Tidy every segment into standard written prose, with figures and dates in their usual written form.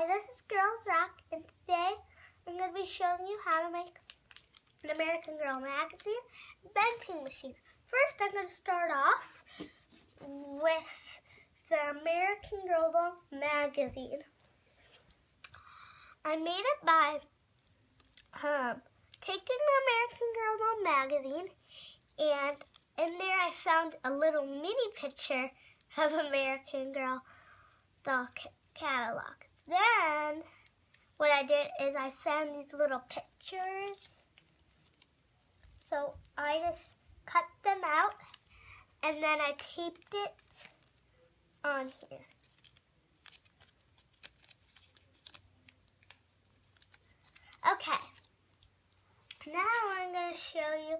Hi, this is GirlsRock, and today I'm going to be showing you how to make an American Girl magazine vending machine. First, I'm going to start off with the American Girl doll magazine. I made it by taking the American Girl doll magazine, and in there I found a little mini picture of American Girl doll catalog. Then what I did is I found these little pictures, so I just cut them out and then I taped it on here. Okay, now I'm going to show you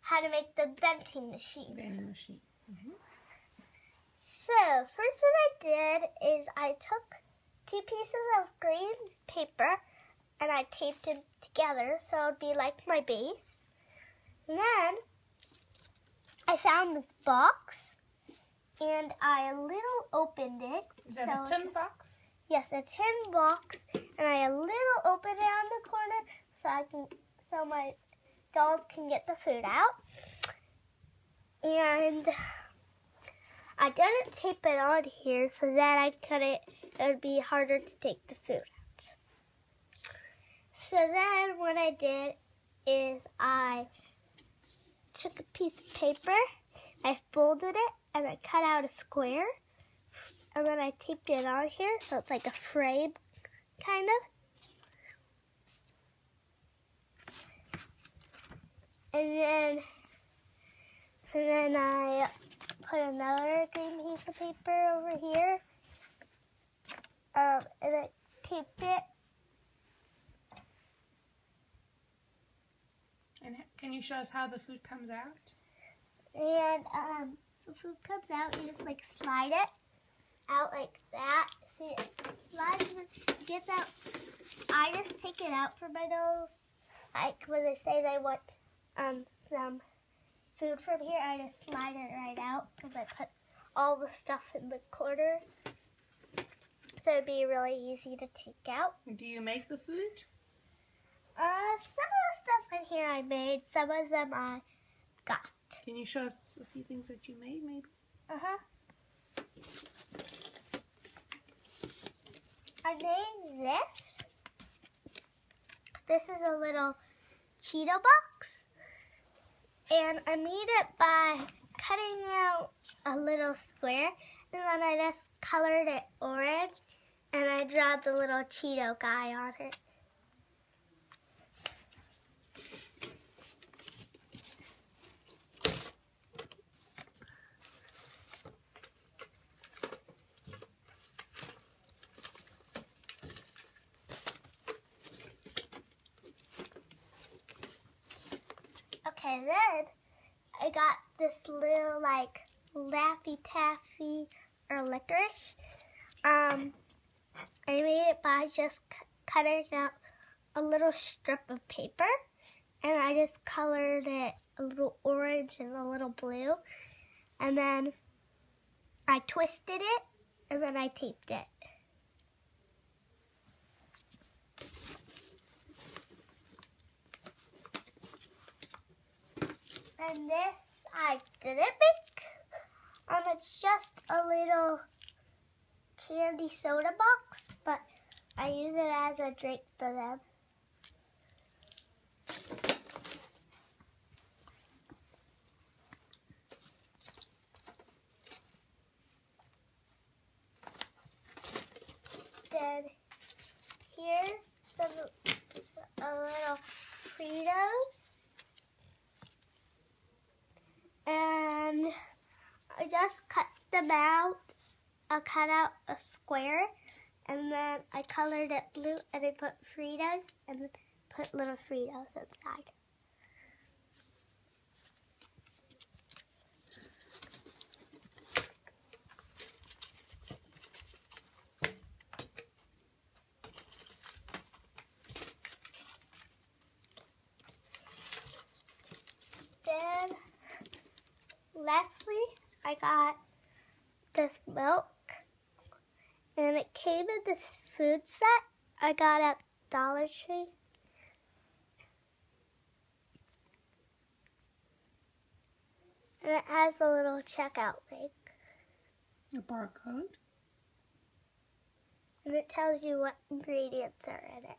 how to make the vending machine. So, first what I did is I took 2 pieces of green paper and I taped them together so it would be like my base. And then I found this box and I opened it. Is that a tin box? Yes, a tin box, and I opened it on the corner so my dolls can get the food out. And I didn't tape it on here so that it would be harder to take the food out. So then what I did is I took a piece of paper, I folded it, and I cut out a square, and then I taped it on here so it's like a frame, kind of. And then I put another green piece of paper over here, and I taped it. And can you show us how the food comes out? And the food comes out, you just like slide it out like that. See, it slides and it gets out. I just take it out for my dolls. Like when they say they want some food from here, I just slide it right out because I put all the stuff in the corner. So it'd be really easy to take out. Do you make the food? Some of the stuff in here I made, some of them I got. Can you show us a few things that you made, maybe? I made this. This is a little Cheeto box. And I made it by cutting out a little square. And then I just colored it orange. And I drew the little Cheeto guy on it. Okay, then I got this little like Laffy Taffy or licorice. I made it by just cutting out a little strip of paper, and I just colored it a little orange and a little blue, and then I twisted it, and then I taped it. And this I didn't make. It's just a little candy soda box, but I use it as a drink for them. Then here's a little Fritos. And I just cut them out. I cut out a square, and then I colored it blue, and I put Fritos, and then put little Fritos inside. Then lastly, I got this milk, and it came in this food set I got at Dollar Tree. And it has a little checkout link. A barcode. And it tells you what ingredients are in it.